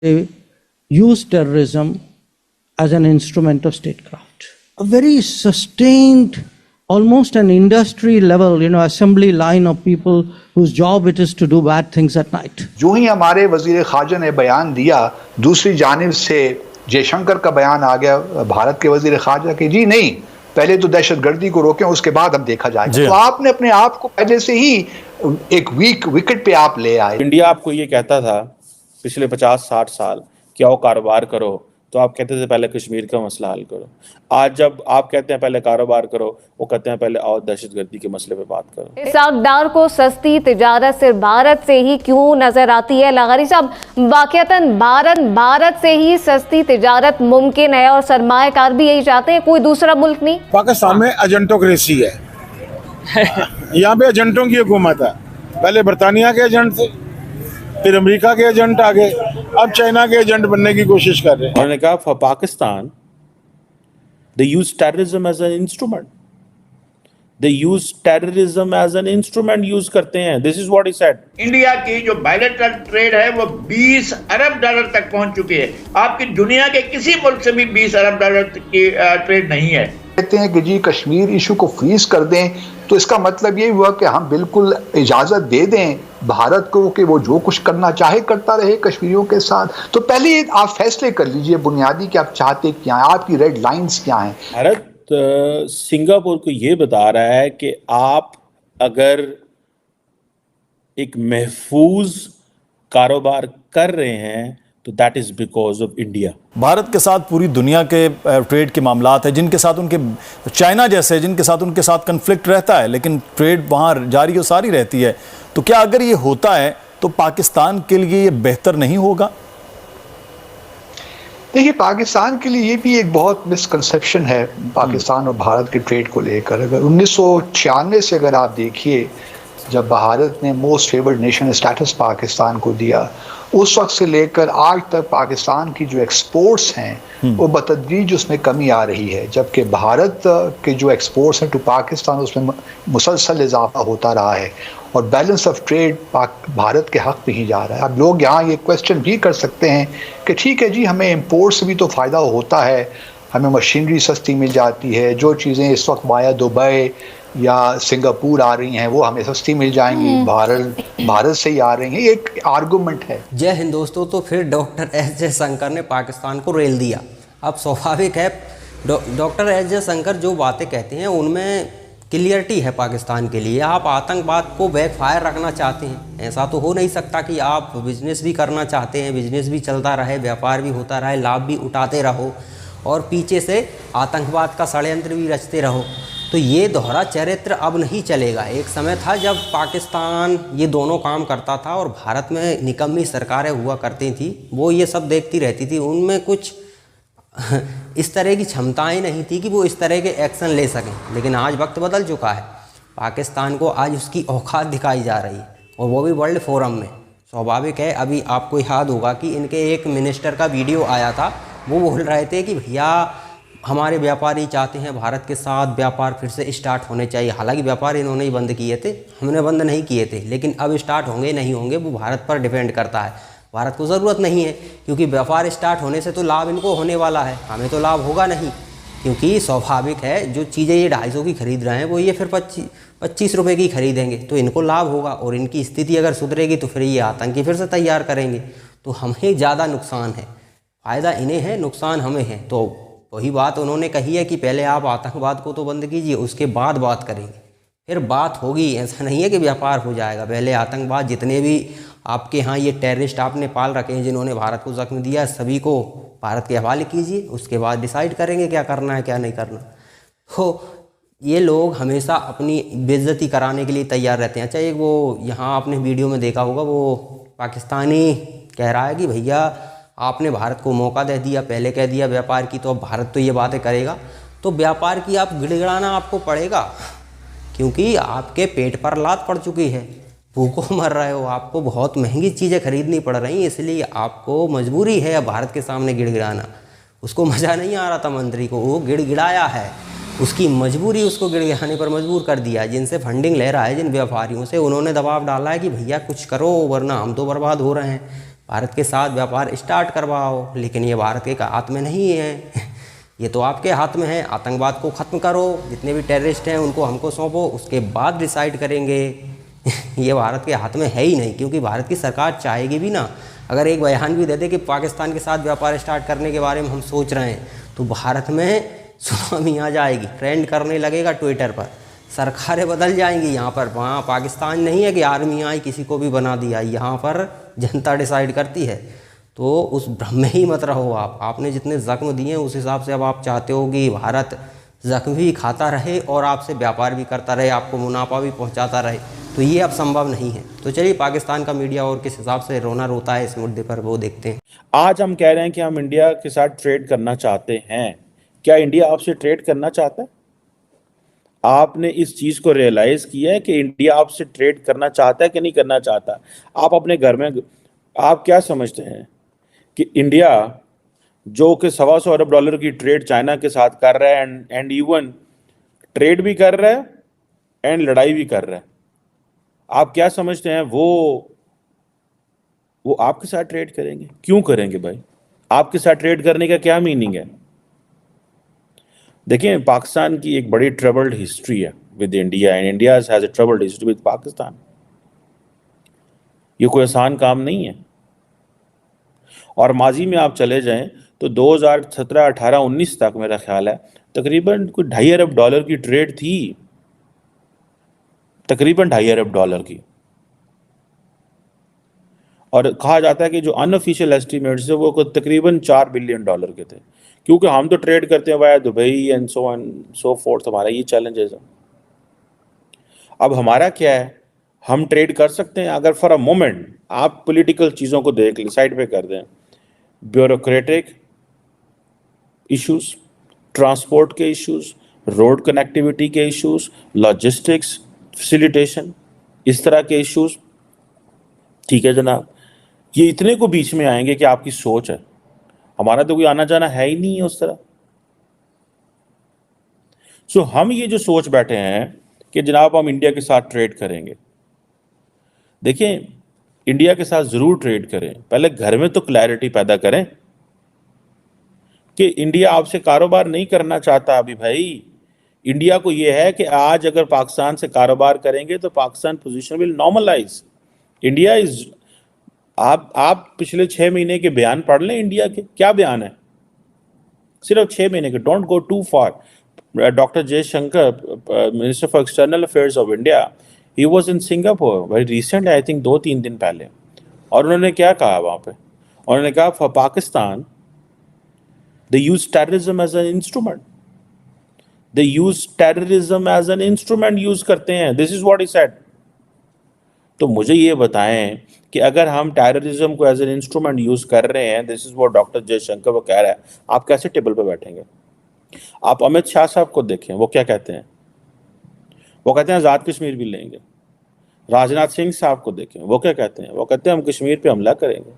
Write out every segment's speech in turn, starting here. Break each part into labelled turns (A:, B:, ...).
A: They use terrorism as an instrument of statecraft. A very sustained, almost an industry level, assembly line of people whose job it is to do bad things at night.
B: जो ही हमारे वजीर खारजा ने बयान दिया, दूसरी जानिब से जयशंकर का बयान आ गया भारत के वजीर खारजा के, जी नहीं, पहले तो दहशतगर्दी को रोकें, उसके बाद हम देखा जाएगा। तो आपने अपने आप को पहले से ही एक वीक विकेट पे आप ले आए।
C: इंडिया आपको ये कहता था पिछले 50-60 साल कि आओ कारोबार करो, तो आप कहते थे पहले कश्मीर का मसला हल करो। आज जब आप कहते हैं पहले कारोबार करो, वो कहते हैं पहले आओ दहशतगर्दी के मसले पे बात करो।
D: इस अक़दार को सस्ती तिजारत सिर्फ भारत से ही क्यों नजर आती है लगारी साहब? वाक़तन भारत से ही सस्ती तिजारत मुमकिन है और सरमायाकार भी यही चाहते हैं, कोई दूसरा मुल्क नहीं।
E: पाकिस्तान में एजेंटोक्रेसी है यहाँ पे एजेंटों की हुकूमत है। पहले बरतानिया के एजेंट थे, फिर अमेरिका के एजेंट आ गए, अब चाइना के एजेंट बनने की कोशिश कर रहे हैं।
C: उन्होंने कहा for Pakistan they use terrorism as an instrument. They use terrorism as an instrument use करते हैं। This is what he said.
F: India की जो बायलैटरल ट्रेड है वो 20 अरब डॉलर तक पहुंच चुकी है। आपकी दुनिया के किसी मुल्क से भी 20 अरब डॉलर की ट्रेड नहीं है।
B: कहते हैं कि जी कश्मीर इशू को फ्रीज कर दें, तो इसका मतलब ये हुआ कि हम बिल्कुल इजाज़त दे दें भारत को कि वो जो कुछ करना चाहे करता रहे कश्मीरियों के साथ। तो पहले आप फैसले कर लीजिए बुनियादी कि आप चाहते क्या हैं, आपकी रेड लाइंस क्या हैं।
C: भारत सिंगापुर को ये बता रहा है कि आप अगर एक महफूज कारोबार कर रहे हैं तो that is because of India.
G: Bharat के साथ पूरी दुनिया के ट्रेड के मामलात है, जिनके साथ उनके चाइना जैसे जिनके साथ उनके साथ कन्फ्लिक्ट रहता है, लेकिन ट्रेड वहाँ जारी और सारी रहती है। तो क्या अगर ये होता है तो पाकिस्तान के लिए ये बेहतर नहीं होगा?
B: देखिए, पाकिस्तान के लिए ये भी एक बहुत मिसकंसेप्शन है पाकिस्तान और भारत के ट्रेड को लेकर। अगर 1996 से अगर आप देखिए, जब भारत ने most favoured nation status Pakistan को दिया, उस वक्त से लेकर आज तक पाकिस्तान की जो एक्सपोर्ट्स हैं वो बतदरीज उसमें कमी आ रही है, जबकि भारत के जो एक्सपोर्ट्स हैं टू पाकिस्तान उसमें मुसलसल इजाफा होता रहा है और बैलेंस ऑफ ट्रेड भारत के हक में ही जा रहा है। अब लोग यहाँ ये क्वेश्चन भी कर सकते हैं कि ठीक है जी, हमें इम्पोर्ट से भी तो फ़ायदा होता है, हमें मशीनरी सस्ती मिल जाती है, जो चीज़ें इस वक्त वाया दुबई या सिंगापुर आ रही हैं वो हमें सस्ती मिल जाएंगी, भारत से ही आ रही हैं, एक आर्गूमेंट है।
H: जय हिंद दोस्तों। तो फिर डॉक्टर एस जयशंकर ने पाकिस्तान को रेल दिया। अब स्वाभाविक है डॉक्टर एस जयशंकर जो बातें कहते हैं उनमें क्लियरिटी है पाकिस्तान के लिए। आप आतंकवाद को बैकफायर रखना चाहते हैं, ऐसा तो हो नहीं सकता कि आप बिजनेस भी करना चाहते हैं, बिजनेस भी चलता रहे, व्यापार भी होता रहे, लाभ भी उठाते रहो और पीछे से आतंकवाद का षड्यंत्र भी रचते रहो। तो ये दोहरा चरित्र अब नहीं चलेगा। एक समय था जब पाकिस्तान ये दोनों काम करता था और भारत में निकम्मी सरकारें हुआ करती थी, वो ये सब देखती रहती थी, उनमें कुछ इस तरह की क्षमताएं नहीं थी कि वो इस तरह के एक्शन ले सकें। लेकिन आज वक्त बदल चुका है, पाकिस्तान को आज उसकी औकात दिखाई जा रही है और वो भी वर्ल्ड फोरम में। स्वाभाविक है, अभी आपको याद होगा कि इनके एक मिनिस्टर का वीडियो आया था, वो बोल रहे थे कि भैया हमारे व्यापारी चाहते हैं भारत के साथ व्यापार फिर से स्टार्ट होने चाहिए। हालांकि व्यापार इन्होंने ही बंद किए थे, हमने बंद नहीं किए थे, लेकिन अब स्टार्ट होंगे नहीं होंगे वो भारत पर डिपेंड करता है। भारत को ज़रूरत नहीं है, क्योंकि व्यापार स्टार्ट होने से तो लाभ इनको होने वाला है, हमें तो लाभ होगा नहीं। क्योंकि स्वाभाविक है जो चीज़ें ये 250 की खरीद रहे हैं वो ये फिर 25 रुपये की खरीदेंगे, तो इनको लाभ होगा और इनकी स्थिति अगर सुधरेगी तो फिर ये आतंकी फिर से तैयार करेंगे। तो हमें ज़्यादा नुकसान है, फ़ायदा इन्हें है, नुकसान हमें है। तो वही बात उन्होंने कही है कि पहले आप आतंकवाद को तो बंद कीजिए, उसके बाद बात करेंगे, फिर बात होगी। ऐसा नहीं है कि व्यापार हो जाएगा। पहले आतंकवाद जितने भी आपके यहाँ ये टेररिस्ट आपने पाल रखे हैं जिन्होंने भारत को जख्म दिया, सभी को भारत के हवाले कीजिए, उसके बाद डिसाइड करेंगे क्या करना है क्या नहीं करना। तो ये लोग हमेशा अपनी बेइज्जती कराने के लिए तैयार रहते हैं। अच्छा, एक वो यहाँ आपने वीडियो में देखा होगा, वो पाकिस्तानी कह रहा है कि भैया आपने भारत को मौका दे दिया, पहले कह दिया व्यापार की, तो अब भारत तो ये बातें करेगा, तो व्यापार की आप गिड़गिड़ाना आपको पड़ेगा, क्योंकि आपके पेट पर लात पड़ चुकी है, भूखों मर रहे हो, आपको बहुत महंगी चीज़ें खरीदनी पड़ रही हैं, इसलिए आपको मजबूरी है अब भारत के सामने गिड़गिड़ाना। उसको मज़ा नहीं आ रहा था मंत्री को, वो गिड़गिड़ाया है, उसकी मजबूरी उसको गिड़गिड़ाने पर मजबूर कर दिया। जिनसे फंडिंग ले रहा है, जिन व्यापारियों से, उन्होंने दबाव डाला है कि भैया कुछ करो वरना हम तो बर्बाद हो रहे हैं। भारत के साथ व्यापार स्टार्ट करवाओ, लेकिन ये भारत के हाथ में नहीं है। ये तो आपके हाथ में है। आतंकवाद को ख़त्म करो, जितने भी टेररिस्ट हैं उनको हमको सौंपो, उसके बाद डिसाइड करेंगे। ये भारत के हाथ में है ही नहीं, क्योंकि भारत की सरकार चाहेगी भी ना, अगर एक बयान भी दे दे कि पाकिस्तान के साथ व्यापार स्टार्ट करने के बारे में हम सोच रहे हैं, तो भारत में सुनामी आ जाएगी, ट्रेंड करने लगेगा ट्विटर पर, सरकारें बदल जाएंगी। यहाँ पर वहाँ पाकिस्तान नहीं है कि आर्मी आई किसी को भी बना दिया, यहाँ पर जनता डिसाइड करती है। तो उस भ्रम में ही मत रहो आप। आपने जितने ज़ख्म दिए उस हिसाब से अब आप चाहते हो कि भारत ज़ख्म भी खाता रहे और आपसे व्यापार भी करता रहे, आपको मुनाफा भी पहुँचाता रहे, तो ये अब संभव नहीं है। तो चलिए पाकिस्तान का मीडिया और किस हिसाब से रोना रोता है इस मुद्दे पर, वो देखते हैं।
C: आज हम कह रहे हैं कि हम इंडिया के साथ ट्रेड करना चाहते हैं। क्या इंडिया आपसे ट्रेड करना चाहता है? आपने इस चीज़ को रियलाइज़ किया है कि इंडिया आपसे ट्रेड करना चाहता है कि नहीं करना चाहता? आप अपने घर में आप क्या समझते हैं कि इंडिया जो कि $125 अरब की ट्रेड चाइना के साथ कर रहा है, एंड इवन ट्रेड भी कर रहा है एंड लड़ाई भी कर रहा है, आप क्या समझते हैं वो आपके साथ ट्रेड करेंगे? क्यों करेंगे भाई? आपके साथ ट्रेड करने का क्या मीनिंग है? देखिए, पाकिस्तान की एक बड़ी ट्रबल्ड हिस्ट्री है with India, and India has a troubled history with Pakistan. ये कोई आसान काम नहीं है। और माजी में आप चले जाएं तो 2017, 18, 19 तक मेरा ख्याल है तकरीबन कोई $2.5 अरब की ट्रेड थी, तकरीबन $2.5 अरब की। और कहा जाता है कि जो अनऑफिशियल एस्टिमेट्स है वो तकरीबन $4 बिलियन के थे, क्योंकि हम तो ट्रेड करते हैं via Dubai and so fourth, हमारा ये चैलेंजेस है। अब हमारा क्या है, हम ट्रेड कर सकते हैं अगर फॉर अ मोमेंट आप पॉलिटिकल चीज़ों को देख लें, साइड पे कर दें, ब्यूरोक्रेटिक इश्यूज, ट्रांसपोर्ट के इश्यूज, रोड कनेक्टिविटी के इश्यूज, लॉजिस्टिक्स फैसिलिटेशन, इस तरह के इश्यूज, ठीक है जनाब, ये इतने को बीच में आएंगे कि आपकी सोच है। हमारा तो कोई आना जाना है ही नहीं है उस तरह। सो हम ये जो सोच बैठे हैं कि जनाब हम इंडिया के साथ ट्रेड करेंगे, देखिए इंडिया के साथ ज़रूर ट्रेड करें, पहले घर में तो क्लैरिटी पैदा करें कि इंडिया आपसे कारोबार नहीं करना चाहता। अभी भाई इंडिया को यह है कि आज अगर पाकिस्तान से कारोबार करेंगे तो Pakistan position will normalise. India is आप पिछले 6 महीने के बयान पढ़ लें इंडिया के, क्या बयान है, सिर्फ 6 महीने के, don't go too far. Doctor Jaishankar, minister for external affairs of India, he was in Singapore very recent, I think 2-3 दिन पहले, और उन्होंने क्या कहा वहाँ पे, उन्होंने कहा for Pakistan they use terrorism as an instrument, they use terrorism as an instrument use करते हैं, this is what he said। तो मुझे ये बताएं कि अगर हम टेररिज्म को एज एन इंस्ट्रूमेंट यूज कर रहे हैं, this is what doctor Jaishankar वो कह रहा है, आप कैसे टेबल पे बैठेंगे? आप अमित शाह साहब को देखें, वो क्या कहते हैं, वो कहते हैं आज़ाद कश्मीर भी लेंगे। राजनाथ सिंह साहब को देखें, वो क्या कहते हैं, वो कहते हैं हम कश्मीर पे हमला करेंगे,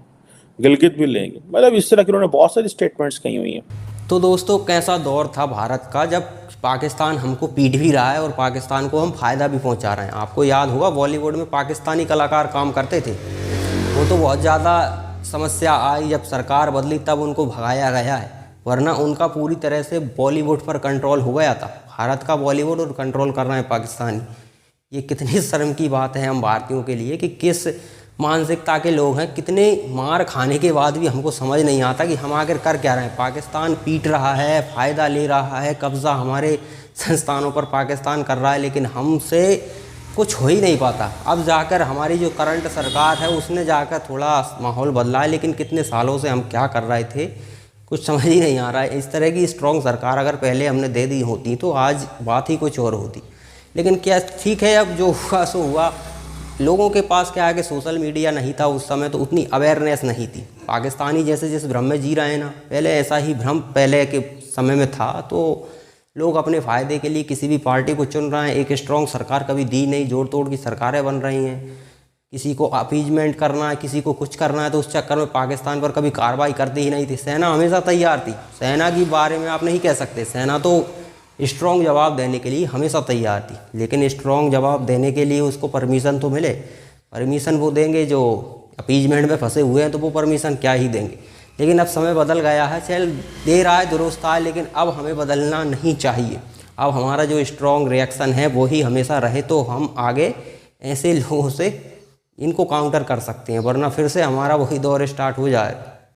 C: गिलगित भी लेंगे। मतलब इस तरह के उन्होंने बहुत सारी स्टेटमेंट्स कही हुई हैं।
H: तो दोस्तों कैसा दौर था भारत का जब पाकिस्तान हमको पीट भी रहा है और पाकिस्तान को हम फ़ायदा भी पहुंचा रहे हैं। आपको याद होगा बॉलीवुड में पाकिस्तानी कलाकार काम करते थे, वो तो बहुत ज़्यादा समस्या आई जब सरकार बदली तब उनको भगाया गया है, वरना उनका पूरी तरह से बॉलीवुड पर कंट्रोल हो गया था। भारत का बॉलीवुड और कंट्रोल कर रहे हैं पाकिस्तानी। ये कितनी शर्म की बात है हम भारतीयों के लिए कि किस मानसिकता के लोग हैं, कितने मार खाने के बाद भी हमको समझ नहीं आता कि हम आखिर कर क्या रहे हैं। पाकिस्तान पीट रहा है, फ़ायदा ले रहा है, कब्ज़ा हमारे संस्थानों पर पाकिस्तान कर रहा है, लेकिन हमसे कुछ हो ही नहीं पाता। अब जाकर हमारी जो करंट सरकार है उसने जाकर थोड़ा माहौल बदला है, लेकिन कितने सालों से हम क्या कर रहे थे कुछ समझ ही नहीं आ रहा है। इस तरह की स्ट्रॉन्ग सरकार अगर पहले हमने दे दी होती तो आज बात ही कुछ और होती। लेकिन क्या, ठीक है, अब जो हुआ सो हुआ। लोगों के पास क्या है कि सोशल मीडिया नहीं था उस समय, तो उतनी अवेयरनेस नहीं थी। पाकिस्तानी जैसे जिस भ्रम में जी रहे हैं ना, पहले ऐसा ही भ्रम पहले के समय में था, तो लोग अपने फ़ायदे के लिए किसी भी पार्टी को चुन रहे हैं। एक स्ट्रॉन्ग सरकार कभी दी नहीं, जोड़ तोड़ की सरकारें बन रही हैं। किसी को अपीजमेंट करना है, किसी को कुछ करना है, तो उस चक्कर में पाकिस्तान पर कभी कार्रवाई करती ही नहीं थी। सेना हमेशा तैयार थी। सेना के बारे में आप नहीं कह सकते, सेना तो स्ट्रॉन्ग जवाब देने के लिए हमेशा तैयार थी, लेकिन स्ट्रॉन्ग जवाब देने के लिए उसको परमिशन तो मिले। परमिशन वो देंगे जो अपीजमेंट में फंसे हुए हैं तो वो परमिशन क्या ही देंगे। लेकिन अब समय बदल गया है, चल दे रहा है दुरुस्त है, लेकिन अब हमें बदलना नहीं चाहिए। अब हमारा जो स्ट्रॉन्ग रिएक्शन है वही हमेशा रहे तो हम आगे ऐसे लोगों से इनको काउंटर कर सकते हैं, वरना फिर से हमारा वही दौर स्टार्ट हो जाएगा।